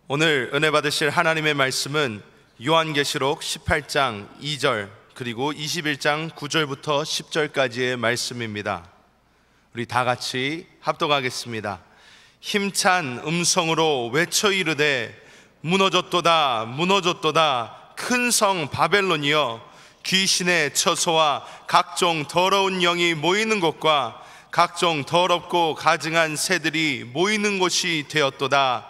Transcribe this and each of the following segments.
오늘 은혜 받으실 하나님의 말씀은 요한계시록 18장 2절 그리고 21장 9절부터 10절까지의 말씀입니다. 우리 다 같이 합독하겠습니다. 힘찬 음성으로 외쳐 이르되 무너졌도다 무너졌도다 큰 성 바벨론이여, 귀신의 처소와 각종 더러운 영이 모이는 곳과 각종 더럽고 가증한 새들이 모이는 곳이 되었도다.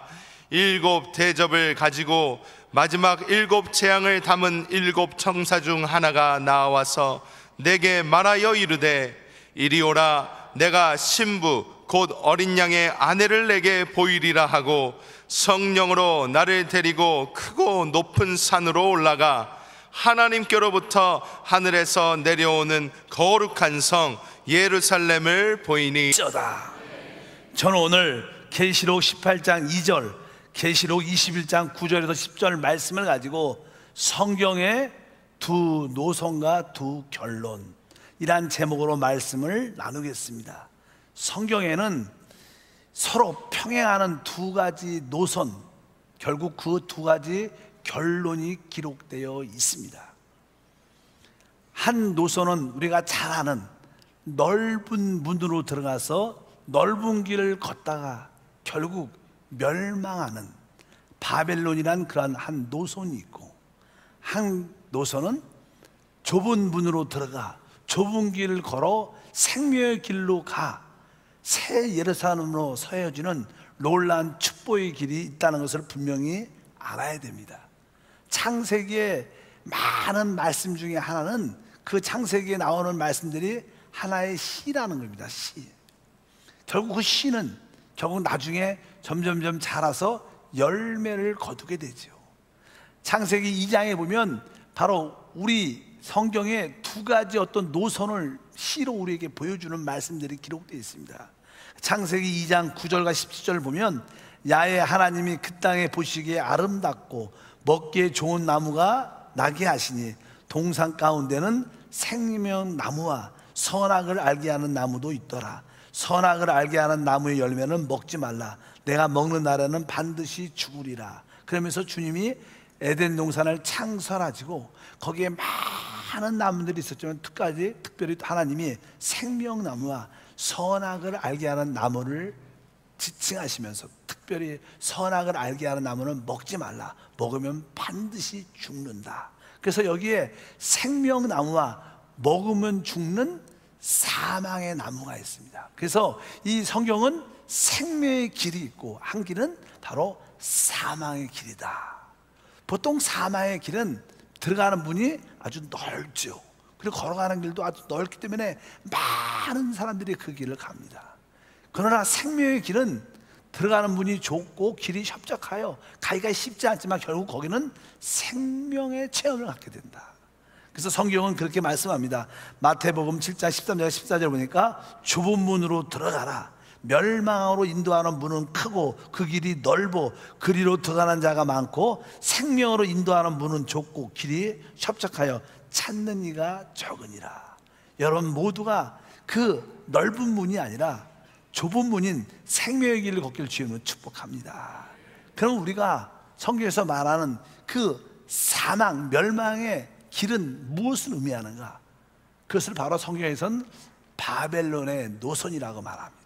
일곱 대접을 가지고 마지막 일곱 재앙을 담은 일곱 청사 중 하나가 나와서 내게 말하여 이르되 이리 오라, 내가 신부 곧 어린 양의 아내를 내게 보이리라 하고 성령으로 나를 데리고 크고 높은 산으로 올라가 하나님께로부터 하늘에서 내려오는 거룩한 성 예루살렘을 보이니. 저는 오늘 계시록 18장 2절, 계시록 21장 9절에서 10절 말씀을 가지고 성경의 두 노선과 두 결론이란 제목으로 말씀을 나누겠습니다. 성경에는 서로 평행하는 두 가지 노선, 결국 그 두 가지 결론이 기록되어 있습니다. 한 노선은 우리가 잘 아는 넓은 문으로 들어가서 넓은 길을 걷다가 결국 멸망하는 바벨론이란 그러한 한 노선이 있고, 한 노선은 좁은 문으로 들어가 좁은 길을 걸어 생명의 길로 가 새 예루살렘으로 서여지는 놀라운 축복의 길이 있다는 것을 분명히 알아야 됩니다. 창세기의 많은 말씀 중에 하나는 그 창세기에 나오는 말씀들이 하나의 시라는 겁니다. 시. 결국 그 시는 결국 나중에 점점점 자라서 열매를 거두게 되죠. 창세기 2장에 보면 바로 우리 성경의 두 가지 어떤 노선을 시로 우리에게 보여주는 말씀들이 기록되어 있습니다. 창세기 2장 9절과 17절을 보면 야훼 하나님이 그 땅에 보시기에 아름답고 먹기에 좋은 나무가 나게 하시니 동산 가운데는 생명 나무와 선악을 알게 하는 나무도 있더라. 선악을 알게 하는 나무의 열매는 먹지 말라. 내가 먹는 날에는 반드시 죽으리라. 그러면서 주님이 에덴 동산을 창설하시고 거기에 많은 나무들이 있었지만 특별히 하나님이 생명나무와 선악을 알게 하는 나무를 지칭하시면서 특별히 선악을 알게 하는 나무는 먹지 말라. 먹으면 반드시 죽는다. 그래서 여기에 생명나무와 먹으면 죽는 사망의 나무가 있습니다. 그래서 이 성경은 생명의 길이 있고 한 길은 바로 사망의 길이다. 보통 사망의 길은 들어가는 문이 아주 넓죠. 그리고 걸어가는 길도 아주 넓기 때문에 많은 사람들이 그 길을 갑니다. 그러나 생명의 길은 들어가는 문이 좁고 길이 협착하여 가기가 쉽지 않지만 결국 거기는 생명의 체험을 갖게 된다. 그래서 성경은 그렇게 말씀합니다. 마태복음 7장 13절 14절 보니까 좁은 문으로 들어가라. 멸망으로 인도하는 문은 크고 그 길이 넓어 그리로 들어가는 자가 많고 생명으로 인도하는 문은 좁고 길이 협착하여 찾는 이가 적으니라. 여러분 모두가 그 넓은 문이 아니라 좁은 문인 생명의 길을 걷기를 주님은 축복합니다. 그럼 우리가 성경에서 말하는 그 사망, 멸망의 길은 무엇을 의미하는가? 그것을 바로 성경에서는 바벨론의 노선이라고 말합니다.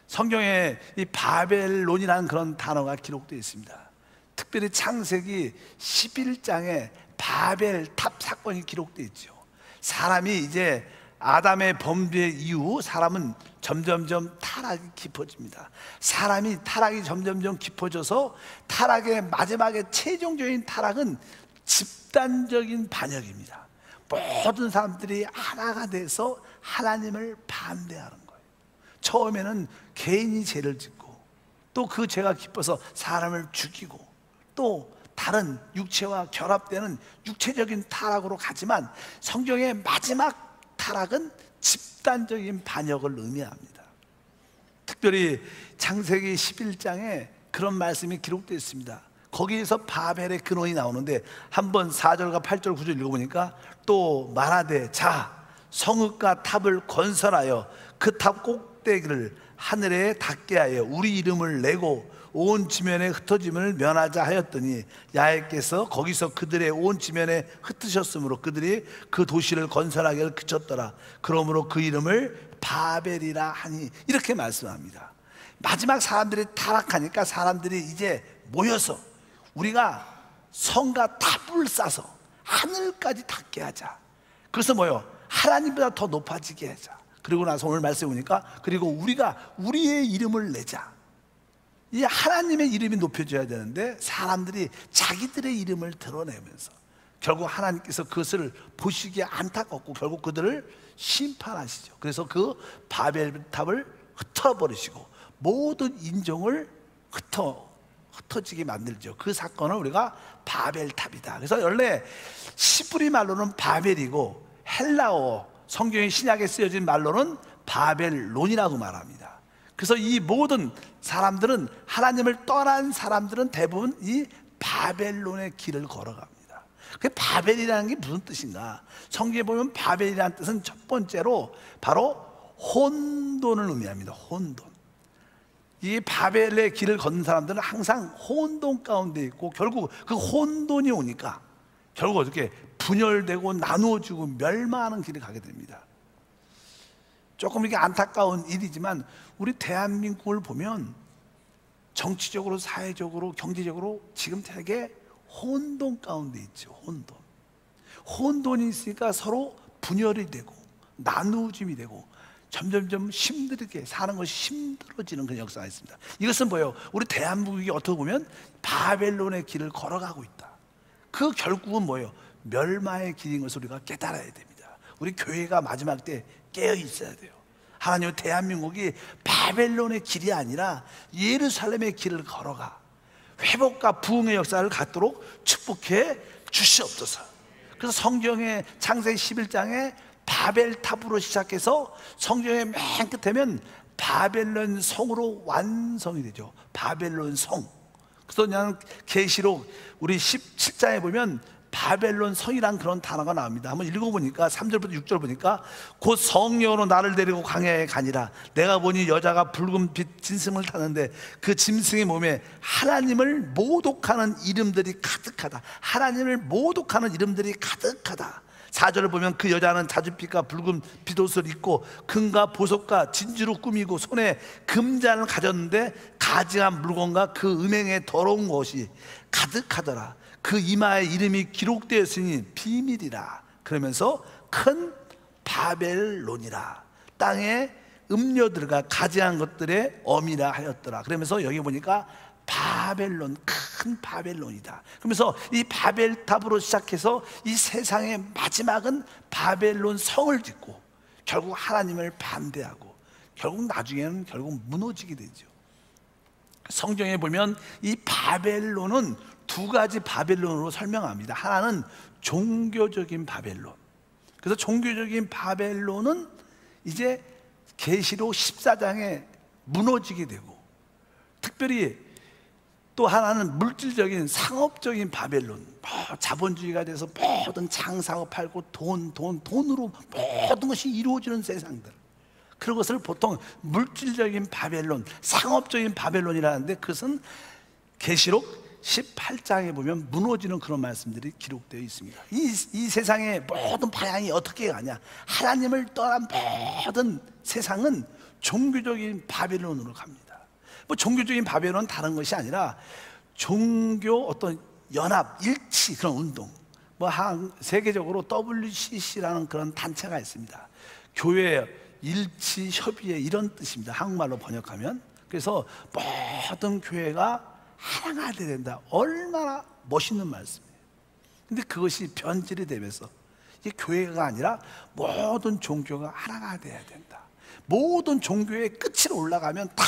성경에 이 바벨론이라는 그런 단어가 기록되어 있습니다. 특별히 창세기 11장에 바벨탑 사건이 기록되어 있죠. 사람이 이제 아담의 범죄 이후 사람은 점점점 타락이 깊어집니다. 사람이 타락이 점점점 깊어져서 타락의 마지막에 최종적인 타락은 집단적인 반역입니다. 모든 사람들이 하나가 돼서 하나님을 반대하는 거예요. 처음에는 개인이 죄를 짓고 또 그 죄가 깊어서 사람을 죽이고 또 다른 육체와 결합되는 육체적인 타락으로 가지만 성경의 마지막 타락은 집단적인 반역을 의미합니다. 특별히 창세기 11장에 그런 말씀이 기록되어 있습니다. 거기에서 바벨의 근원이 나오는데 한번 4절과 8절 9절 읽어보니까 또 말하되 자 성읍과 탑을 건설하여 그 탑 꼭대기에 헛되기를 하늘에 닿게 하여 우리 이름을 내고 온 지면에 흩어짐을 면하자 하였더니 야훼께서 거기서 그들의 온 지면에 흩으셨으므로 그들이 그 도시를 건설하기를 그쳤더라. 그러므로 그 이름을 바벨이라 하니. 이렇게 말씀합니다. 마지막 사람들이 타락하니까 사람들이 이제 모여서 우리가 성과 탑을 쌓아서 하늘까지 닿게 하자. 그래서 뭐요? 하나님보다 더 높아지게 하자. 그리고 나서 오늘 말씀해 보니까 그리고 우리가 우리의 이름을 내자. 이 하나님의 이름이 높여져야 되는데 사람들이 자기들의 이름을 드러내면서 결국 하나님께서 그것을 보시기에 안타깝고 결국 그들을 심판하시죠. 그래서 그 바벨탑을 흩어버리시고 모든 인종을 흩어지게 만들죠. 그 사건을 우리가 바벨탑이다. 그래서 원래 시브리 말로는 바벨이고 헬라어 성경의 신약에 쓰여진 말로는 바벨론이라고 말합니다. 그래서 이 모든 사람들은 하나님을 떠난 사람들은 대부분 이 바벨론의 길을 걸어갑니다. 그 바벨이라는 게 무슨 뜻인가? 성경에 보면 바벨이라는 뜻은 첫 번째로 바로 혼돈을 의미합니다. 혼돈. 이 바벨의 길을 걷는 사람들은 항상 혼돈 가운데 있고 결국 그 혼돈이 오니까 결국 어떻게 분열되고 나누어지고 멸망하는 길을 가게 됩니다. 조금 이게 안타까운 일이지만 우리 대한민국을 보면 정치적으로 사회적으로 경제적으로 지금 되게 혼돈 가운데 있죠. 혼돈이 있으니까 서로 분열이 되고 나누어짐이 되고 점점점 힘들게 사는 것이 힘들어지는 그런 역사가 있습니다. 이것은 뭐예요? 우리 대한민국이 어떻게 보면 바벨론의 길을 걸어가고 있다. 그 결국은 뭐예요? 멸망의 길인 것을 우리가 깨달아야 됩니다. 우리 교회가 마지막 때 깨어 있어야 돼요. 하나님은 대한민국이 바벨론의 길이 아니라 예루살렘의 길을 걸어가 회복과 부흥의 역사를 갖도록 축복해 주시옵소서. 그래서 성경의 창세기 11장에 바벨탑으로 시작해서 성경의 맨 끝에면 바벨론 성으로 완성이 되죠. 바벨론 성. 그래서 그냥 계시록 우리 17장에 보면 바벨론 성이란 그런 단어가 나옵니다. 한번 읽어보니까 3절부터 6절 보니까 곧 성령으로 나를 데리고 광야에 가니라. 내가 보니 여자가 붉은 빛 짐승을 타는데 그 짐승의 몸에 하나님을 모독하는 이름들이 가득하다. 하나님을 모독하는 이름들이 가득하다. 4절을 보면 그 여자는 자줏빛과 붉은 빗옷을 입고 금과 보석과 진주로 꾸미고 손에 금잔을 가졌는데 가증한 물건과 그 음행에 더러운 것이 가득하더라. 그 이마에 이름이 기록되었으니 비밀이라. 그러면서 큰 바벨론이라. 땅에 음료들과 가증한 것들의 엄이라 하였더라. 그러면서 여기 보니까 바벨론, 큰 바벨론이다. 그러면서 이 바벨탑으로 시작해서 이 세상의 마지막은 바벨론 성을 짓고 결국 하나님을 반대하고 결국 나중에는 결국 무너지게 되죠. 성경에 보면 이 바벨론은 두 가지 바벨론으로 설명합니다. 하나는 종교적인 바벨론. 그래서 종교적인 바벨론은 이제 계시록 14장에 무너지게 되고, 특별히 또 하나는 물질적인 상업적인 바벨론. 자본주의가 돼서 모든 장사하고 팔고 돈으로 모든 것이 이루어지는 세상들. 그런 것을 보통 물질적인 바벨론, 상업적인 바벨론이라는데 그것은 계시록 18장에 보면 무너지는 그런 말씀들이 기록되어 있습니다. 이 세상의 모든 방향이 어떻게 가냐? 하나님을 떠난 모든 세상은 종교적인 바벨론으로 갑니다. 뭐 종교적인 바벨론은 다른 것이 아니라 종교 어떤 연합, 일치 그런 운동. 뭐 세계적으로 WCC라는 그런 단체가 있습니다. 교회 일치 협의회 이런 뜻입니다. 한국말로 번역하면. 그래서 모든 교회가 하나가 돼야 된다. 얼마나 멋있는 말씀이에요. 근데 그것이 변질이 되면서 이게 교회가 아니라 모든 종교가 하나가 돼야 된다. 모든 종교의 끝으로 올라가면 다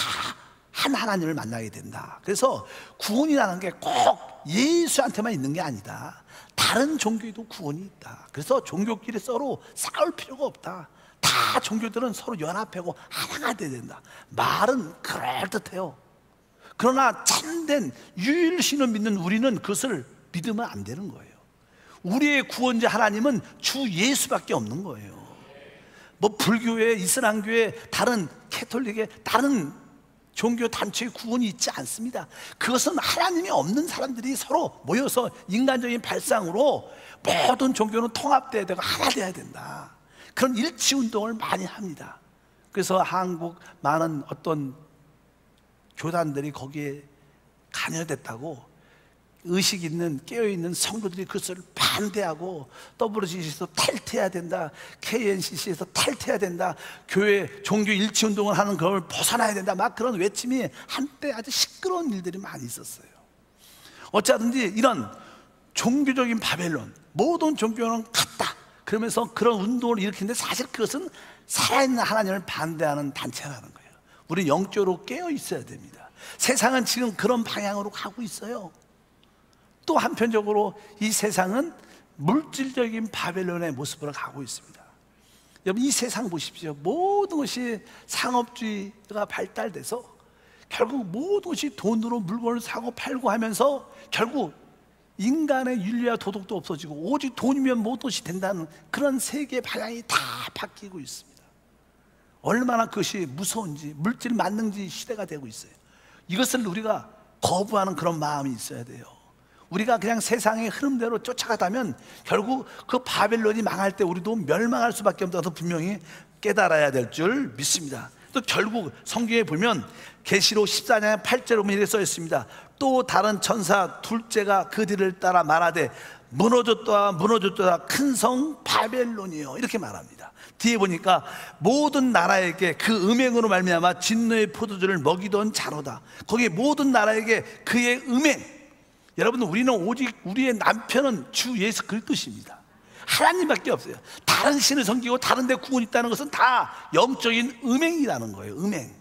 한 하나님을 만나게 된다. 그래서 구원이라는 게 꼭 예수한테만 있는 게 아니다. 다른 종교에도 구원이 있다. 그래서 종교끼리 서로 싸울 필요가 없다. 다 종교들은 서로 연합하고 하나가 돼야 된다. 말은 그럴듯해요. 그러나 참된 유일신을 믿는 우리는 그것을 믿으면 안 되는 거예요. 우리의 구원자 하나님은 주 예수밖에 없는 거예요. 뭐 불교회, 이슬람교회, 다른 캐톨릭의 다른 종교 단체의 구분이 있지 않습니다. 그것은 하나님이 없는 사람들이 서로 모여서 인간적인 발상으로 모든 종교는 통합돼야 되고 하나 돼야 된다. 그런 일치 운동을 많이 합니다. 그래서 한국 많은 어떤 교단들이 거기에 관여됐다고, 의식 있는 깨어있는 성도들이 그것을 반대하고, WCC에서 탈퇴해야 된다, KNCC에서 탈퇴해야 된다, 교회 종교 일치 운동을 하는 걸 벗어나야 된다, 막 그런 외침이 한때 아주 시끄러운 일들이 많이 있었어요. 어쩌든지 이런 종교적인 바벨론, 모든 종교는 같다 그러면서 그런 운동을 일으키는데, 사실 그것은 살아있는 하나님을 반대하는 단체라는 거예요. 우리 영적으로 깨어 있어야 됩니다. 세상은 지금 그런 방향으로 가고 있어요. 또 한편적으로 이 세상은 물질적인 바벨론의 모습으로 가고 있습니다. 여러분, 이 세상 보십시오. 모든 것이 상업주의가 발달돼서 결국 모든 것이 돈으로 물건을 사고 팔고 하면서 결국 인간의 윤리와 도덕도 없어지고 오직 돈이면 모든 것이 된다는 그런 세계의 방향이 다 바뀌고 있습니다. 얼마나 그것이 무서운지, 물질 만능주의 시대가 되고 있어요. 이것을 우리가 거부하는 그런 마음이 있어야 돼요. 우리가 그냥 세상의 흐름대로 쫓아가다면 결국 그 바벨론이 망할 때 우리도 멸망할 수밖에 없다고 분명히 깨달아야 될 줄 믿습니다. 또 결국 성경에 보면 계시록 14장 8절에 보면 이렇게 써 있습니다. 또 다른 천사 둘째가 그 뒤를 따라 말하되 무너졌다 무너졌다 큰 성 바벨론이요, 이렇게 말합니다. 뒤에 보니까 모든 나라에게 그 음행으로 말미암아 진노의 포도주를 먹이던 자로다. 거기에 모든 나라에게 그의 음행, 여러분, 우리는 오직 우리의 남편은 주 예수 그리스도십니다. 하나님밖에 없어요. 다른 신을 섬기고 다른 데 구원이 있다는 것은 다 영적인 음행이라는 거예요. 음행.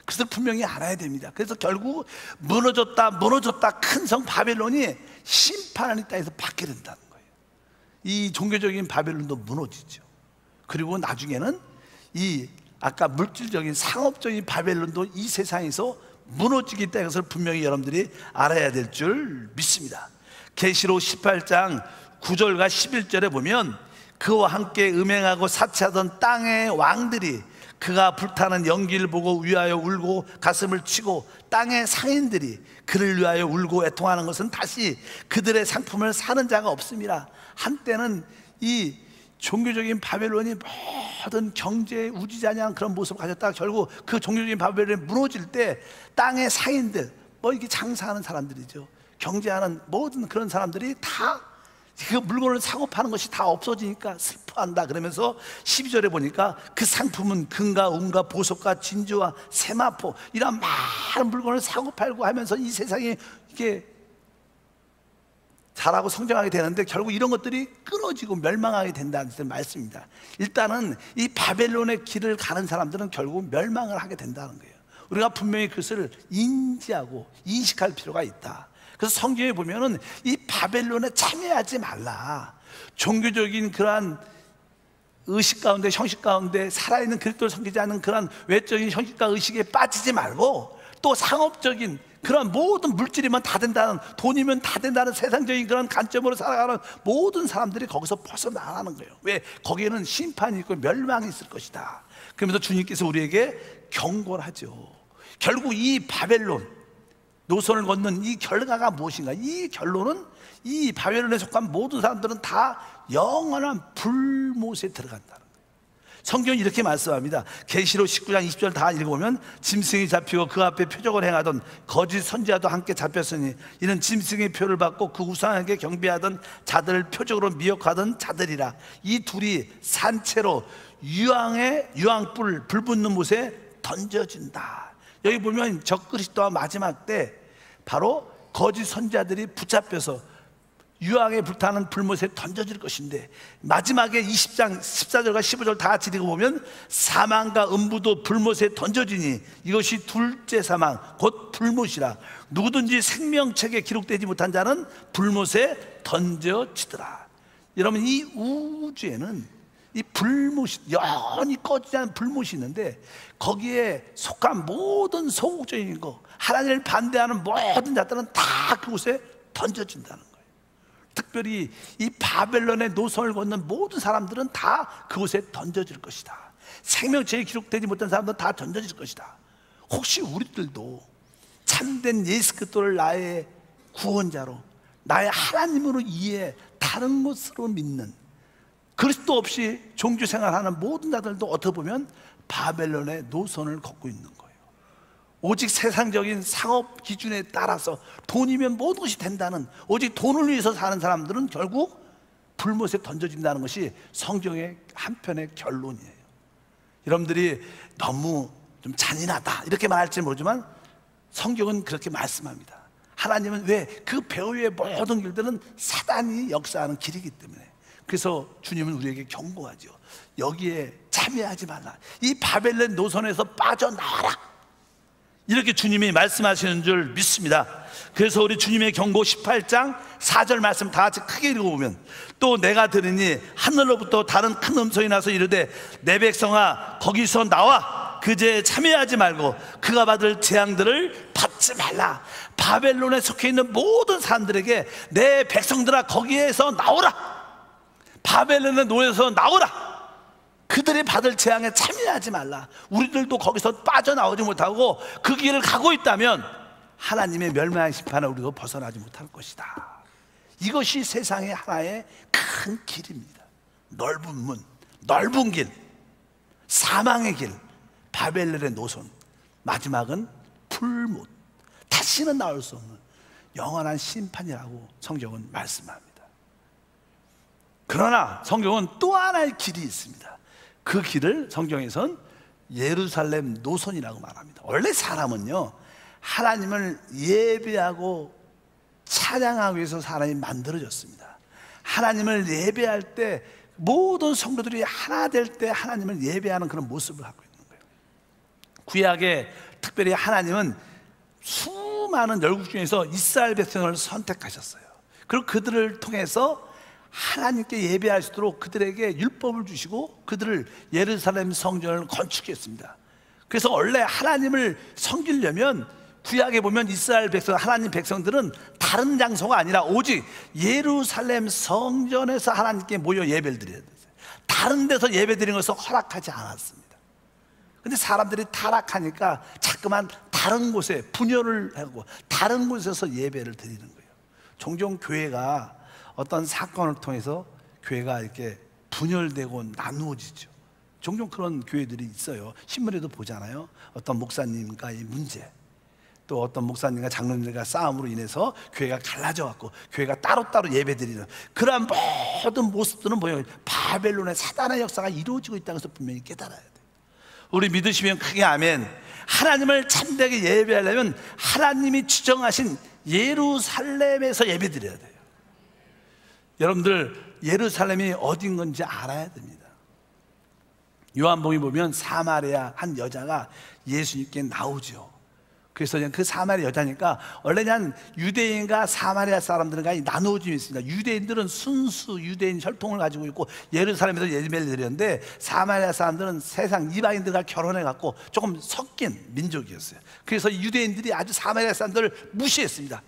그래서 분명히 알아야 됩니다. 그래서 결국 무너졌다 큰 성 바벨론이 심판을 이 땅에서 받게 된다는 거예요. 이 종교적인 바벨론도 무너지죠. 그리고 나중에는 이 아까 물질적인 상업적인 바벨론도 이 세상에서 무너지기 때문에 것을 분명히 여러분들이 알아야 될 줄 믿습니다. 계시록 18장 9절과 11절에 보면 그와 함께 음행하고 사치하던 땅의 왕들이 그가 불타는 연기를 보고 위하여 울고 가슴을 치고, 땅의 상인들이 그를 위하여 울고 애통하는 것은 다시 그들의 상품을 사는 자가 없습니다. 한때는 이 종교적인 바벨론이 모든 경제의 우지자냐한 그런 모습을 가졌다가 결국 그 종교적인 바벨론이 무너질 때 땅의 상인들, 뭐 이렇게 장사하는 사람들이죠, 경제하는 모든 그런 사람들이 다 그 물건을 사고 파는 것이 다 없어지니까 슬퍼한다 그러면서 12절에 보니까 그 상품은 금과 은과 보석과 진주와 세마포, 이런 많은 물건을 사고 팔고 하면서 이 세상에 이게 잘하고 성장하게 되는데 결국 이런 것들이 끊어지고 멸망하게 된다는 말씀입니다. 일단은 이 바벨론의 길을 가는 사람들은 결국 멸망을 하게 된다는 거예요. 우리가 분명히 그것을 인지하고 인식할 필요가 있다. 그래서 성경에 보면은 이 바벨론에 참여하지 말라, 종교적인 그러한 의식 가운데 형식 가운데 살아있는 그리스도를 섬기지 않는 그러한 외적인 형식과 의식에 빠지지 말고, 또 상업적인 그런 모든 물질이면 다 된다는, 돈이면 다 된다는 세상적인 그런 관점으로 살아가는 모든 사람들이 거기서 벗어나라는 거예요. 왜? 거기에는 심판이 있고 멸망이 있을 것이다. 그러면서 주님께서 우리에게 경고를 하죠. 결국 이 바벨론 노선을 걷는 이 결과가 무엇인가? 이 결론은 이 바벨론에 속한 모든 사람들은 다 영원한 불못에 들어간다는 거예요. 성경은 이렇게 말씀합니다. 계시록 19장 20절 다 읽어보면 짐승이 잡히고 그 앞에 표적을 행하던 거짓 선지자도 함께 잡혔으니 이는 짐승의 표를 받고 그 우상에게 경배하던 자들을 표적으로 미혹하던 자들이라. 이 둘이 산채로 유황불 붙는 못에 던져진다. 여기 보면 적그리스도와 마지막 때 바로 거짓 선지자들이 붙잡혀서 유황에 불타는 불못에 던져질 것인데, 마지막에 20장 14절과 15절 다 같이 읽어보면 사망과 음부도 불못에 던져지니 이것이 둘째 사망 곧 불못이라. 누구든지 생명책에 기록되지 못한 자는 불못에 던져지더라. 여러분, 이 우주에는 이 불못이 영원히 꺼지지 않은 불못이 있는데 거기에 속한 모든 소극적인 거, 하나님을 반대하는 모든 자들은 다 그곳에 던져진다는 거예요. 특별히 이 바벨론의 노선을 걷는 모든 사람들은 다 그곳에 던져질 것이다. 생명체에 기록되지 못한 사람들은 다 던져질 것이다. 혹시 우리들도 참된 예수 그리스도를 나의 구원자로, 나의 하나님으로 이해, 다른 것으로 믿는, 그리스도 없이 종교생활하는 모든 자들도 어떻게 보면 바벨론의 노선을 걷고 있는 거예요. 오직 세상적인 상업 기준에 따라서 돈이면 모든 것이 된다는, 오직 돈을 위해서 사는 사람들은 결국 불못에 던져진다는 것이 성경의 한편의 결론이에요. 여러분들이 너무 좀 잔인하다 이렇게 말할지 모르지만 성경은 그렇게 말씀합니다. 하나님은 왜? 그 배후의 모든 길들은 사단이 역사하는 길이기 때문에. 그래서 주님은 우리에게 경고하죠. 여기에 참여하지 말라. 이 바벨론 노선에서 빠져나와라. 이렇게 주님이 말씀하시는 줄 믿습니다. 그래서 우리 주님의 경고 18장 4절 말씀 다 같이 크게 읽어보면, 또 내가 들으니 하늘로부터 다른 큰 음성이 나서 이르되 내 백성아 거기서 나와 그 죄에 참여하지 말고 그가 받을 재앙들을 받지 말라. 바벨론에 속해 있는 모든 사람들에게 내 백성들아 거기에서 나오라. 바벨론의 노예에서 나오라. 그들이 받을 재앙에 참여하지 말라. 우리들도 거기서 빠져나오지 못하고 그 길을 가고 있다면 하나님의 멸망의 심판을 우리도 벗어나지 못할 것이다. 이것이 세상의 하나의 큰 길입니다. 넓은 문, 넓은 길, 사망의 길, 바벨론의 노선, 마지막은 풀못, 다시는 나올 수 없는 영원한 심판이라고 성경은 말씀합니다. 그러나 성경은 또 하나의 길이 있습니다. 그 길을 성경에선 예루살렘 노선이라고 말합니다. 원래 사람은요, 하나님을 예배하고 찬양하기 위해서 사람이 만들어졌습니다. 하나님을 예배할 때 모든 성도들이 하나 될 때 하나님을 예배하는 그런 모습을 갖고 있는 거예요. 구약에 특별히 하나님은 수많은 열국 중에서 이스라엘 백성을 선택하셨어요. 그리고 그들을 통해서 하나님께 예배할 수 있도록 그들에게 율법을 주시고 그들을 예루살렘 성전을 건축했습니다. 그래서 원래 하나님을 섬기려면 구약에 보면 이스라엘 백성, 하나님 백성들은 다른 장소가 아니라 오직 예루살렘 성전에서 하나님께 모여 예배를 드려야 됐어요. 다른 데서 예배 드리는 것을 허락하지 않았습니다. 근데 사람들이 타락하니까 자꾸만 다른 곳에 분열을 하고 다른 곳에서 예배를 드리는 거예요. 종종 교회가 어떤 사건을 통해서 교회가 이렇게 분열되고 나누어지죠. 종종 그런 교회들이 있어요. 신문에도 보잖아요. 어떤 목사님과의 문제, 또 어떤 목사님과 장로님과 싸움으로 인해서 교회가 갈라져 갖고 교회가 따로따로 예배드리는 그러한 모든 모습들은 뭐예요? 바벨론의 사단의 역사가 이루어지고 있다는 것을 분명히 깨달아야 돼요. 우리 믿으시면 크게 아멘. 하나님을 참되게 예배하려면 하나님이 지정하신 예루살렘에서 예배드려야 돼요. 여러분들 예루살렘이 어딘 건지 알아야 됩니다. 요한복음 보면 사마리아 한 여자가 예수님께 나오죠. 그래서 그 사마리아 여자니까 원래 그냥 유대인과 사마리아 사람들과 나누어짐이 있습니다. 유대인들은 순수 유대인 혈통을 가지고 있고 예루살렘에서 예배를 드렸는데 사마리아 사람들은 세상 이방인들과 결혼해갖고 조금 섞인 민족이었어요. 그래서 유대인들이 아주 사마리아 사람들을 무시했습니다.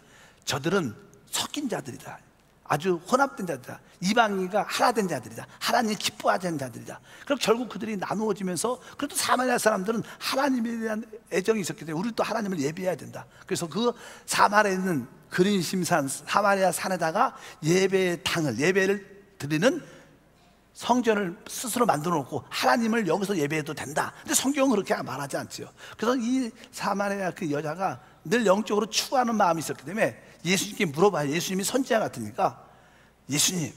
저들은 섞인 자들이다, 아주 혼합된 자들이다, 이방인과 하나된 자들이다, 하나님이 기뻐하는 자들이다. 그럼 결국 그들이 나누어지면서 그래도 사마리아 사람들은 하나님에 대한 애정이 있었기 때문에 우리 또 하나님을 예배해야 된다. 그래서 그 사마리아에 있는 그린심산 사마리아 산에다가 예배의 당을, 예배를 드리는 성전을 스스로 만들어 놓고 하나님을 여기서 예배해도 된다. 근데 성경은 그렇게 말하지 않지요. 그래서 이 사마리아 그 여자가 늘 영적으로 추구하는 마음이 있었기 때문에 예수님께 물어봐요. 예수님이 선지자 같으니까, 예수님,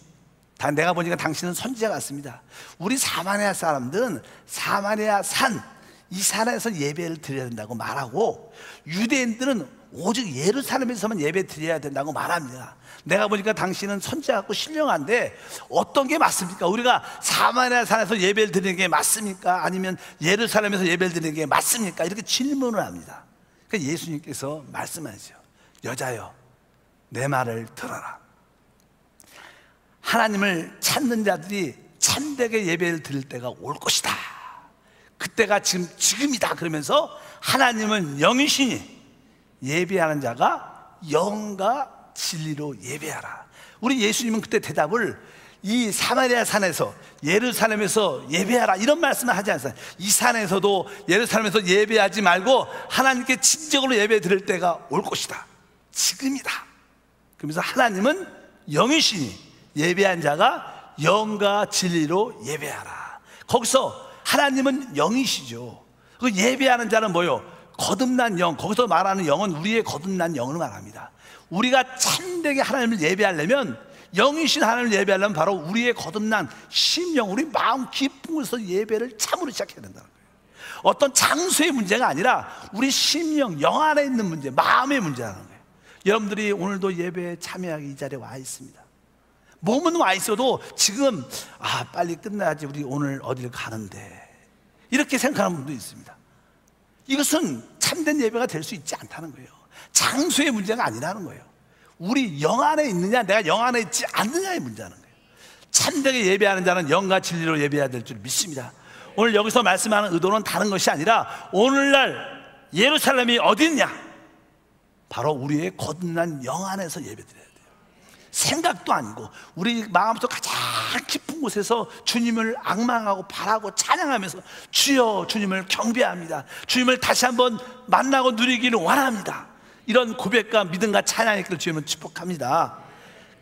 내가 보니까 당신은 선지자 같습니다. 우리 사마리아 사람들은 사마리아 산, 이 산에서 예배를 드려야 된다고 말하고 유대인들은 오직 예루살렘에서만 예배 드려야 된다고 말합니다. 내가 보니까 당신은 선지자 같고 신령한데 어떤 게 맞습니까? 우리가 사마리아 산에서 예배를 드리는 게 맞습니까? 아니면 예루살렘에서 예배를 드리는 게 맞습니까? 이렇게 질문을 합니다. 그러니까 예수님께서 말씀하시죠. 여자여, 내 말을 들어라. 하나님을 찾는 자들이 참되게 예배를 드릴 때가 올 것이다. 그때가 지금이다. 그러면서 하나님은 영이시니 예배하는 자가 영과 진리로 예배하라. 우리 예수님은 그때 대답을 이 사마리아 산에서 예루살렘에서 예배하라 이런 말씀을 하지 않았어요. 이 산에서도 예루살렘에서 예배하지 말고 하나님께 진정으로 예배 드릴 때가 올 것이다. 지금이다. 그러면서 하나님은 영이시니 예배한 자가 영과 진리로 예배하라. 거기서 하나님은 영이시죠. 그 예배하는 자는 뭐요? 거듭난 영. 거기서 말하는 영은 우리의 거듭난 영을 말합니다. 우리가 참되게 하나님을 예배하려면, 영이신 하나님을 예배하려면 바로 우리의 거듭난 심령, 우리 마음 깊은 곳에서 예배를 참으로 시작해야 된다는 거예요. 어떤 장소의 문제가 아니라 우리 심령, 영 안에 있는 문제, 마음의 문제라는 거예요. 여러분들이 오늘도 예배에 참여하기 이 자리에 와 있습니다. 몸은 와 있어도 지금 빨리 끝나야지, 우리 오늘 어딜 가는데, 이렇게 생각하는 분도 있습니다. 이것은 참된 예배가 될 수 있지 않다는 거예요. 장소의 문제가 아니라는 거예요. 우리 영 안에 있느냐, 내가 영 안에 있지 않느냐의 문제라는 거예요. 참되게 예배하는 자는 영과 진리로 예배해야 될 줄 믿습니다. 오늘 여기서 말씀하는 의도는 다른 것이 아니라, 오늘날 예루살렘이 어디 있냐? 바로 우리의 거듭난 영 안에서 예배드려야 돼요. 생각도 아니고 우리 마음속 가장 깊은 곳에서 주님을 앙망하고 바라고 찬양하면서, 주여, 주님을 경배합니다, 주님을 다시 한번 만나고 누리기를 원합니다, 이런 고백과 믿음과 찬양의 길을 주님은 축복합니다.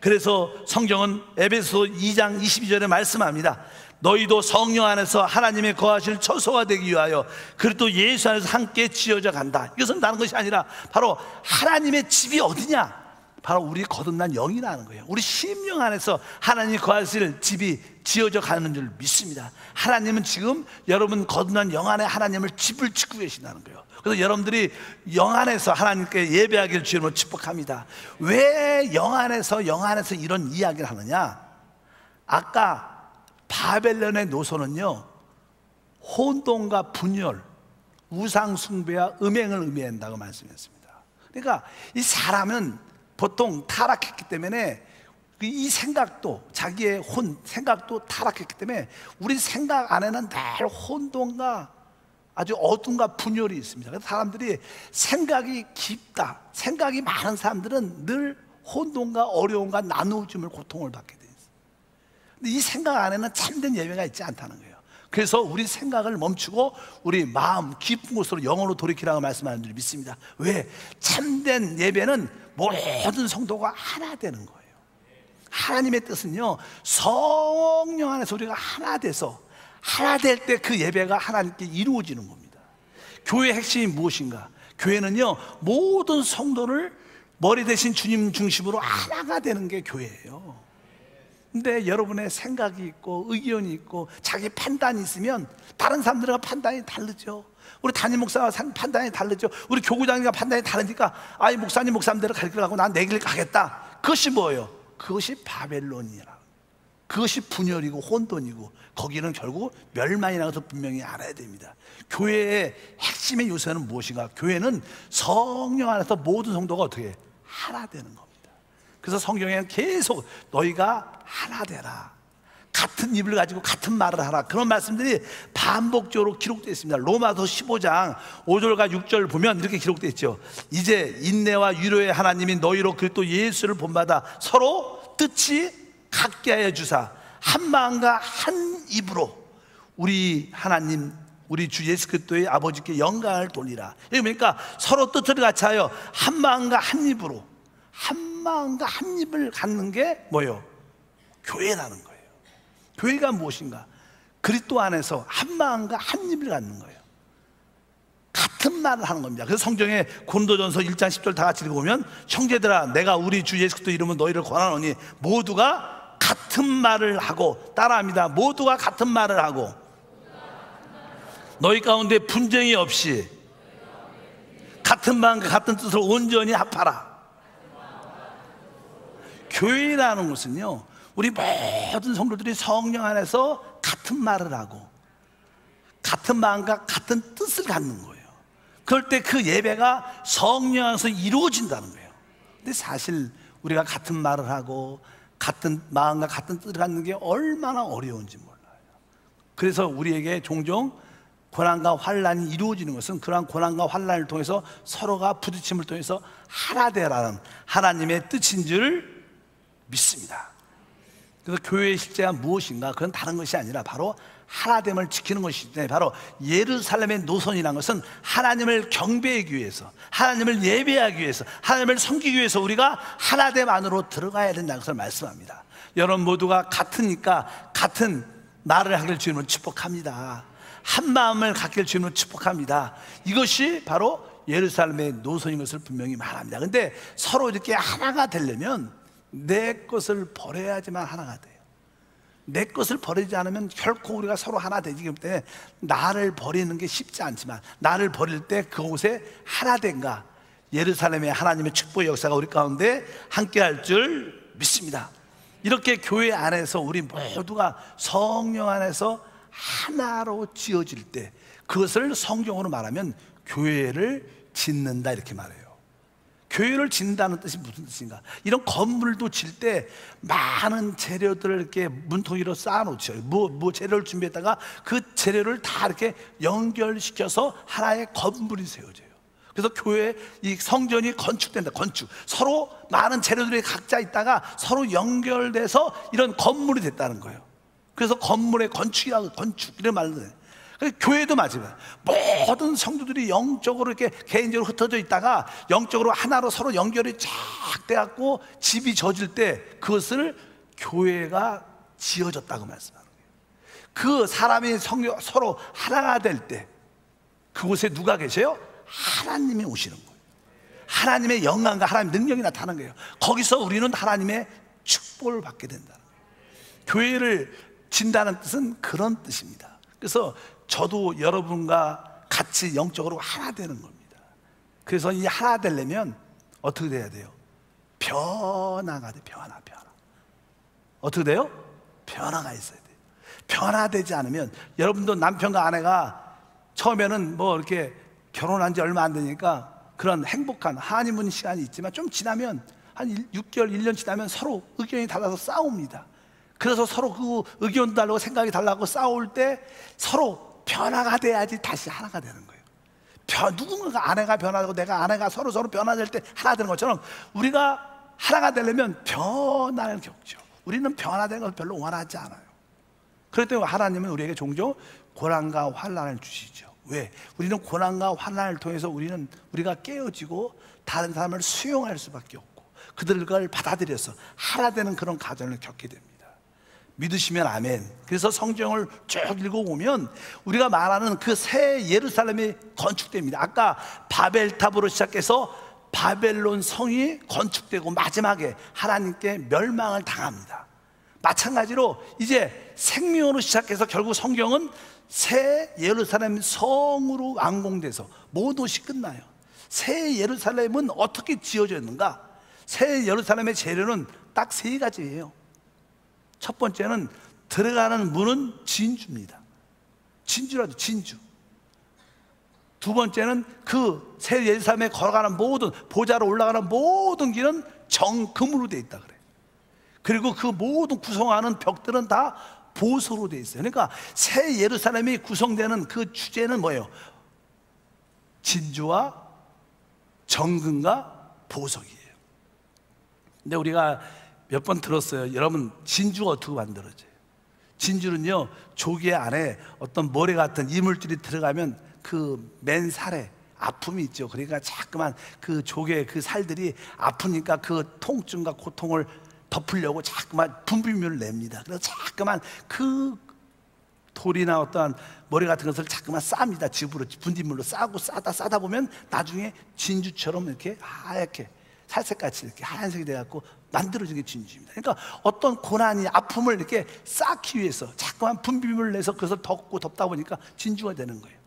그래서 성경은 에베소 2장 22절에 말씀합니다. 너희도 성령 안에서 하나님의 거하실 처소가 되기 위하여 그리스도 예수 안에서 함께 지어져 간다. 이것은 다른 것이 아니라 바로 하나님의 집이 어디냐? 바로 우리 거듭난 영이라는 거예요. 우리 심령 안에서 하나님이 거하실 집이 지어져 가는 줄 믿습니다. 하나님은 지금 여러분 거듭난 영 안에 하나님을 집을 짓고 계신다는 거예요. 그래서 여러분들이 영 안에서 하나님께 예배하기를 주님으로 축복합니다. 왜 영 안에서 이런 이야기를 하느냐? 아까 바벨론의 노소는요, 혼돈과 분열, 우상 숭배와 음행을 의미한다고 말씀했습니다. 그러니까 이 사람은 보통 타락했기 때문에 이 생각도, 자기의 생각도 타락했기 때문에 우리 생각 안에는 늘 혼돈과 아주 어둠과 분열이 있습니다. 그래서 사람들이 생각이 깊다, 생각이 많은 사람들은 늘 혼돈과 어려움과 나누어짐을, 고통을 받게 돼 있어요. 근데 이 생각 안에는 참된 예배가 있지 않다는 거예요. 그래서 우리 생각을 멈추고 우리 마음 깊은 곳으로 영으로 돌이키라고 말씀하는 줄 믿습니다. 왜? 참된 예배는 모든 성도가 하나 되는 거예요. 하나님의 뜻은요, 성령 안에서 우리가 하나 돼서, 하나 될 때 그 예배가 하나님께 이루어지는 겁니다. 교회의 핵심이 무엇인가? 교회는요, 모든 성도를 머리 대신 주님 중심으로 하나가 되는 게 교회예요. 근데 여러분의 생각이 있고 의견이 있고 자기 판단이 있으면 다른 사람들과 판단이 다르죠. 우리 담임 목사와 판단이 다르죠. 우리 교구장님과 판단이 다르니까 이 목사님대로 가르치러 가고 난 내 길 가겠다. 그것이 뭐예요? 그것이 바벨론이라. 그것이 분열이고 혼돈이고, 거기는 결국 멸망이라는 것을 분명히 알아야 됩니다. 교회의 핵심의 요소는 무엇인가? 교회는 성령 안에서 모든 성도가 어떻게 하나 되는 겁니다. 그래서 성경에는 계속 너희가 하나 되라, 같은 입을 가지고 같은 말을 하라, 그런 말씀들이 반복적으로 기록되어 있습니다. 로마서 15장 5절과 6절 보면 이렇게 기록되어 있죠. 이제 인내와 위로의 하나님이 너희로 그리스도 예수를 본받아 서로 뜻이 같게 하여 주사 한 마음과 한 입으로 우리 하나님, 우리 주 예수 그리스도의 아버지께 영광을 돌리라. 그러니까 서로 뜻을 같이 하여 한 마음과 한 입으로, 한 마음과 한 입을 갖는 게 뭐예요? 교회라는 거예요. 교회가 무엇인가? 그리스도 안에서 한 마음과 한 입을 갖는 거예요. 같은 말을 하는 겁니다. 그래서 성경에 고린도전서 1장 10절 다 같이 읽어보면, 형제들아 내가 우리 주 예수 그리스도 이름으로 너희를 권하노니 모두가 같은 말을 하고, 따라합니다. 모두가 같은 말을 하고 너희 가운데 분쟁이 없이 같은 마음과 같은 뜻으로 온전히 합하라. 교회라는 것은요, 우리 모든 성도들이 성령 안에서 같은 말을 하고 같은 마음과 같은 뜻을 갖는 거예요. 그럴 때 그 예배가 성령 안에서 이루어진다는 거예요. 근데 사실 우리가 같은 말을 하고 같은 마음과 같은 뜻을 갖는 게 얼마나 어려운지 몰라요. 그래서 우리에게 종종 고난과 환난이 이루어지는 것은 그러한 고난과 환난을 통해서 서로가 부딪힘을 통해서 하나 되라는 하나님의 뜻인 줄 믿습니다. 그래서 교회의 실제가 무엇인가? 그건 다른 것이 아니라 바로 하나됨을 지키는 것이기 때문에, 바로 예루살렘의 노선이라는 것은 하나님을 경배하기 위해서, 하나님을 예배하기 위해서, 하나님을 섬기기 위해서 우리가 하나됨 안으로 들어가야 된다는 것을 말씀합니다. 여러분 모두가 같으니까 같은 나를 하길 주님은 축복합니다. 한 마음을 갖길 주님은 축복합니다. 이것이 바로 예루살렘의 노선인 것을 분명히 말합니다. 근데 서로 이렇게 하나가 되려면 내 것을 버려야지만 하나가 돼요. 내 것을 버리지 않으면 결코 우리가 서로 하나 되기 때문에, 나를 버리는 게 쉽지 않지만 나를 버릴 때 그곳에 하나된가, 예루살렘의 하나님의 축복의 역사가 우리 가운데 함께 할 줄 믿습니다. 이렇게 교회 안에서 우리 모두가 성령 안에서 하나로 지어질 때, 그것을 성경으로 말하면 교회를 짓는다 이렇게 말해요. 교회를 짓는다는 뜻이 무슨 뜻인가? 이런 건물도 질 때 많은 재료들을 이렇게 문통이로 쌓아놓죠. 뭐 재료를 준비했다가 그 재료를 다 이렇게 연결시켜서 하나의 건물이 세워져요. 그래서 교회, 이 성전이 건축된다. 건축. 서로 많은 재료들이 각자 있다가 서로 연결돼서 이런 건물이 됐다는 거예요. 그래서 건물의 건축이라고, 건축 이런 말을 해요. 교회도 마찬가지예요. 모든 성도들이 영적으로 이렇게 개인적으로 흩어져 있다가 영적으로 하나로 서로 연결이 쫙 돼갖고 집이 져질 때 그것을 교회가 지어졌다고 말씀하는 거예요. 그 사람이 서로 하나가 될 때 그곳에 누가 계세요? 하나님이 오시는 거예요. 하나님의 영광과 하나님의 능력이 나타나는 거예요. 거기서 우리는 하나님의 축복을 받게 된다는 거예요. 교회를 진다는 뜻은 그런 뜻입니다. 그래서 저도 여러분과 같이 영적으로 하나 되는 겁니다. 그래서 이 하나 되려면 어떻게 돼야 돼요? 변화가 돼요. 변화. 어떻게 돼요? 변화가 있어야 돼요. 변화되지 않으면, 여러분도 남편과 아내가 처음에는 뭐 이렇게 결혼한 지 얼마 안 되니까 그런 행복한 하니문 시간이 있지만, 좀 지나면 한 6개월, 1년 지나면 서로 의견이 달라서 싸웁니다. 그래서 서로 그 의견도 다르고 생각이 달라고 싸울 때 서로 변화가 돼야지 다시 하나가 되는 거예요. 누군가가 아내가 변화되고 내가 아내가 서로 변화될 때 하나 되는 것처럼, 우리가 하나가 되려면 변화를 겪죠. 우리는 변화되는 것을 별로 원하지 않아요. 그렇기 때문에 하나님은 우리에게 종종 고난과 환난을 주시죠. 왜? 우리는 고난과 환난을 통해서 우리가 깨어지고 다른 사람을 수용할 수밖에 없고, 그들을 받아들여서 하나 되는 그런 과정을 겪게 됩니다. 믿으시면 아멘. 그래서 성경을 쭉 읽어보면 우리가 말하는 그 새 예루살렘이 건축됩니다. 아까 바벨탑으로 시작해서 바벨론 성이 건축되고 마지막에 하나님께 멸망을 당합니다. 마찬가지로 이제 생명으로 시작해서 결국 성경은 새 예루살렘 성으로 완공돼서 모든 것이 끝나요. 새 예루살렘은 어떻게 지어졌는가? 새 예루살렘의 재료는 딱 세 가지예요. 첫 번째는 들어가는 문은 진주입니다. 진주라도 진주. 두 번째는 그 새 예루살렘에 걸어가는 모든, 보좌로 올라가는 모든 길은 정금으로 되어 있다 그래요. 그리고 그 모든 구성하는 벽들은 다 보석으로 되어 있어요. 그러니까 새 예루살렘이 구성되는 그 주제는 뭐예요? 진주와 정금과 보석이에요. 근데 우리가 몇 번 들었어요. 여러분, 진주가 어떻게 만들어져요? 진주는요, 조개 안에 어떤 모래 같은 이물질이 들어가면 그 맨살에 아픔이 있죠. 그러니까 자꾸만 그 조개 그 살들이 아프니까 그 통증과 고통을 덮으려고 자꾸만 분비물을 냅니다. 그래서 자꾸만 그 돌이나 어떠한 모래 같은 것을 자꾸만 쌉니다. 집으로 분비물로 싸고 싸다 보면 나중에 진주처럼 이렇게 하얗게 살색같이 이렇게 하얀색이 돼갖고 만들어진 게 진주입니다. 그러니까 어떤 고난이, 아픔을 이렇게 쌓기 위해서 자꾸만 분비물을 내서 그것을 덮다 보니까 진주가 되는 거예요.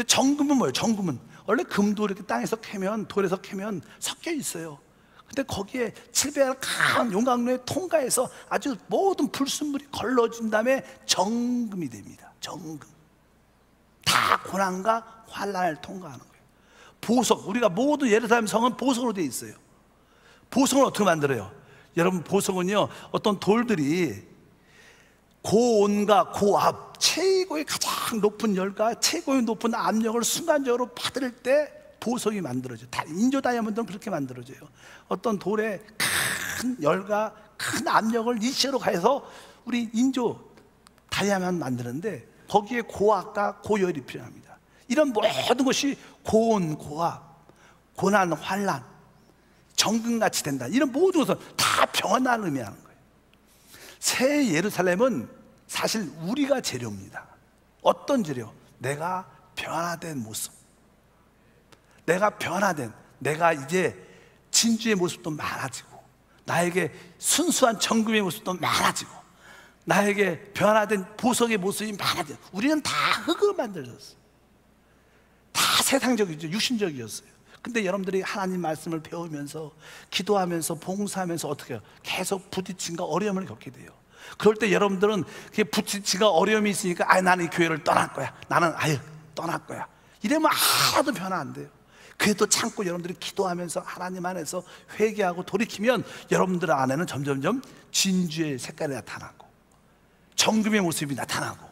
정금은 뭐예요? 정금은 원래 금도 이렇게 땅에서 캐면, 돌에서 캐면 섞여 있어요. 근데 거기에 700알 강한 용광로에 통과해서 아주 모든 불순물이 걸러진 다음에 정금이 됩니다. 정금. 다 고난과 환난을 통과하는 거예요. 보석, 우리가 모든 예루살렘 성은 보석으로 되어 있어요. 보석을 어떻게 만들어요? 여러분, 보석은요, 어떤 돌들이 고온과 고압, 최고의 가장 높은 열과 최고의 높은 압력을 순간적으로 받을 때 보석이 만들어져요. 인조 다이아몬드는 그렇게 만들어져요. 어떤 돌에 큰 열과 큰 압력을 일시로 가해서 우리 인조 다이아만 만드는데 거기에 고압과 고열이 필요합니다. 이런 모든 것이 고온, 고압, 고난, 환란, 정금같이 된다. 이런 모든 것은 다 변화를 의미하는 거예요. 새 예루살렘은 사실 우리가 재료입니다. 어떤 재료? 내가 변화된 모습, 내가 변화된, 내가 이제 진주의 모습도 많아지고, 나에게 순수한 정금의 모습도 많아지고, 나에게 변화된 보석의 모습이 많아져. 우리는 다 흙으로 만들어졌어요. 다 세상적이죠. 육신적이었어요. 근데 여러분들이 하나님 말씀을 배우면서 기도하면서 봉사하면서 어떻게 해요? 계속 부딪힘과 어려움을 겪게 돼요. 그럴 때 여러분들은 그게 부딪힘과 어려움이 있으니까 나는 이 교회를 떠날 거야. 나는 떠날 거야. 이러면 하나도 변화 안 돼요. 그래도 참고 여러분들이 기도하면서 하나님 안에서 회개하고 돌이키면 여러분들 안에는 점점점 진주의 색깔이 나타나고 정금의 모습이 나타나고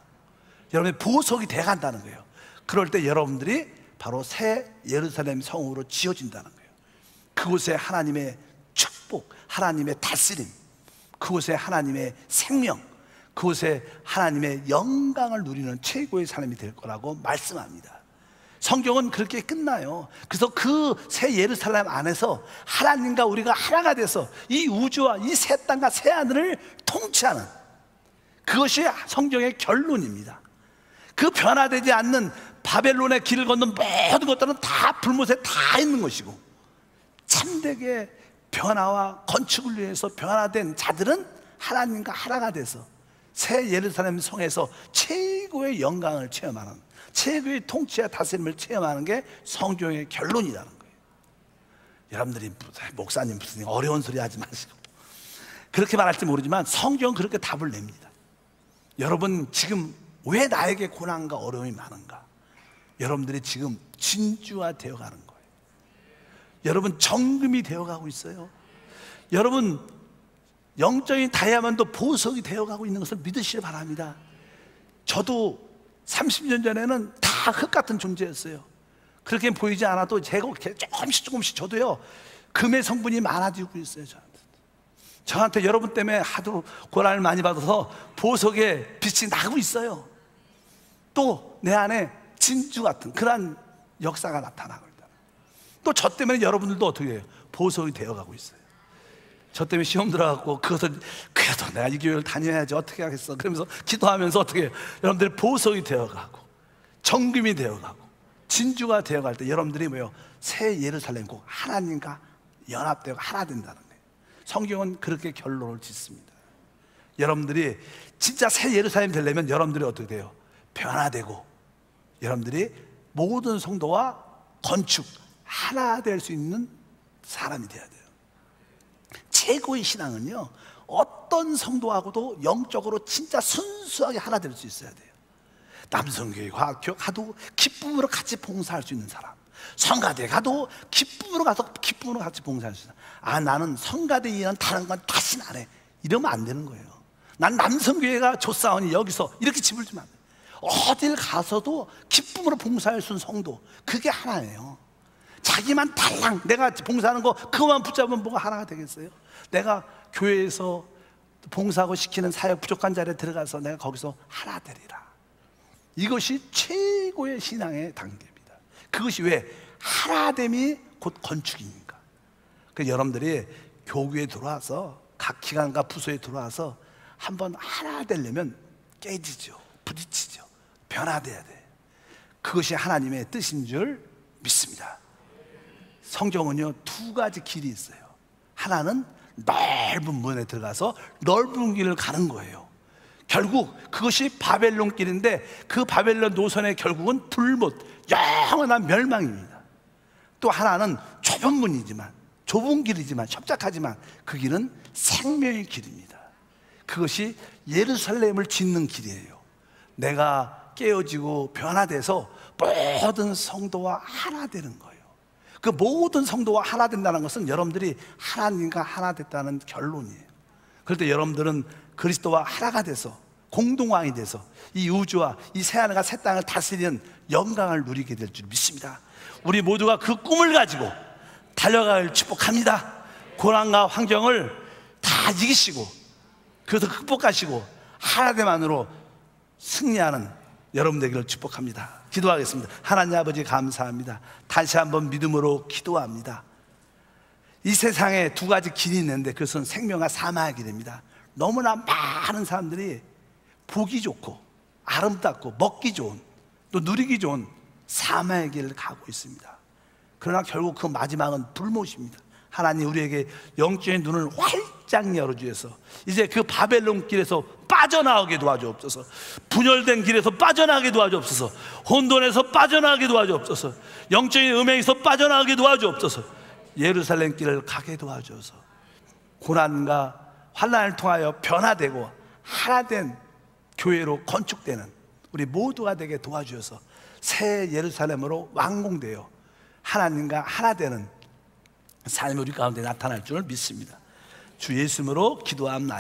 여러분의 보석이 돼간다는 거예요. 그럴 때 여러분들이 바로 새 예루살렘 성으로 지어진다는 거예요. 그곳에 하나님의 축복, 하나님의 다스림, 그곳에 하나님의 생명, 그곳에 하나님의 영광을 누리는 최고의 삶이 될 거라고 말씀합니다. 성경은 그렇게 끝나요. 그래서 그 새 예루살렘 안에서 하나님과 우리가 하나가 돼서 이 우주와 이 새 땅과 새 하늘을 통치하는, 그것이 성경의 결론입니다. 그 변화되지 않는 바벨론의 길을 걷는 모든 것들은 다 불못에 다 있는 것이고, 참되게 변화와 건축을 위해서 변화된 자들은 하나님과 하나가 돼서 새 예루살렘 성에서 최고의 영광을 체험하는, 최고의 통치와 다스림을 체험하는 게 성경의 결론이라는 거예요. 여러분들이 목사님 무슨 어려운 소리 하지 마시고, 그렇게 말할지 모르지만 성경은 그렇게 답을 냅니다. 여러분 지금 왜 나에게 고난과 어려움이 많은가? 여러분들이 지금 진주화 되어가는 거예요. 여러분 정금이 되어가고 있어요. 여러분 영적인 다이아몬드 보석이 되어가고 있는 것을 믿으시기 바랍니다. 저도 30년 전에는 다 흙 같은 존재였어요. 그렇게 보이지 않아도 제가 조금씩 저도요 금의 성분이 많아지고 있어요. 저한테 여러분 때문에 하도 고난을 많이 받아서 보석의 빛이 나고 있어요. 또 내 안에 진주 같은 그런 역사가 나타나고 있다. 또 저 때문에 여러분들도 어떻게 해요? 보석이 되어가고 있어요. 저 때문에 시험 들어가고 그래도 내가 이 교회를 다녀야지 어떻게 하겠어 그러면서 기도하면서 어떻게 해요? 여러분들이 보석이 되어가고 정금이 되어가고 진주가 되어갈 때 여러분들이 뭐예요? 새 예루살렘 꼭 하나님과 연합되고 하나 된다는 거예요. 성경은 그렇게 결론을 짓습니다. 여러분들이 진짜 새 예루살렘이 되려면 여러분들이 어떻게 돼요? 변화되고 여러분들이 모든 성도와 건축 하나 될 수 있는 사람이 돼야 돼요. 최고의 신앙은요 어떤 성도하고도 영적으로 진짜 순수하게 하나 될 수 있어야 돼요. 남성교회 가도 기쁨으로 같이 봉사할 수 있는 사람, 성가대 가도 기쁨으로 가서 기쁨으로 같이 봉사할 수 있는 사람. 나는 성가대 이외에는 다른 건 다시는 안 해, 이러면 안 되는 거예요. 난 남성교회가 좋사오니 여기서 이렇게 집을 주면 안 돼. 어딜 가서도 기쁨으로 봉사할 수 있는 성도, 그게 하나예요. 자기만 달랑 내가 봉사하는 거 그것만 붙잡으면 뭐가 하나가 되겠어요? 내가 교회에서 봉사하고 시키는 사역 부족한 자리에 들어가서 내가 거기서 하나 되리라. 이것이 최고의 신앙의 단계입니다. 그것이 왜 하나됨이 곧 건축입니까? 그러니까 여러분들이 교회에 들어와서 각 기관과 부서에 들어와서 한번 하나 되려면 깨지죠, 부딪히죠, 변화돼야 돼. 그것이 하나님의 뜻인 줄 믿습니다. 성경은요 두 가지 길이 있어요. 하나는 넓은 문에 들어가서 넓은 길을 가는 거예요. 결국 그것이 바벨론 길인데 그 바벨론 노선의 결국은 불못, 영원한 멸망입니다. 또 하나는 좁은 문이지만, 좁은 길이지만 협착하지만 그 길은 생명의 길입니다. 그것이 예루살렘을 짓는 길이에요. 내가 깨어지고 변화돼서 모든 성도와 하나 되는 거예요. 그 모든 성도와 하나 된다는 것은 여러분들이 하나님과 하나 됐다는 결론이에요. 그럴 때 여러분들은 그리스도와 하나가 돼서 공동왕이 돼서 이 우주와 이 새하늘과 새 땅을 다스리는 영광을 누리게 될 줄 믿습니다. 우리 모두가 그 꿈을 가지고 달려갈 축복합니다. 고난과 환경을 다 이기시고, 그것을 극복하시고 하나님만으로 승리하는 여러분 되기를 축복합니다. 기도하겠습니다. 하나님 아버지 감사합니다. 다시 한번 믿음으로 기도합니다. 이 세상에 두 가지 길이 있는데 그것은 생명과 사망의 길입니다. 너무나 많은 사람들이 보기 좋고 아름답고 먹기 좋은, 또 누리기 좋은 사망의 길을 가고 있습니다. 그러나 결국 그 마지막은 불못입니다. 하나님, 우리에게 영적인 눈을 활짝 열어주셔서 이제 그 바벨론 길에서 빠져나오게 도와주옵소서. 분열된 길에서 빠져나가게 도와주옵소서. 혼돈에서 빠져나가게 도와주옵소서. 영적인 음행에서 빠져나가게 도와주옵소서. 예루살렘 길을 가게 도와주어서 고난과 환난을 통하여 변화되고 하나된 교회로 건축되는 우리 모두가 되게 도와주어서 새 예루살렘으로 완공되어 하나님과 하나 되는 삶이 우리 가운데 나타날 줄 믿습니다. 주 예수 이름으로 기도합니다.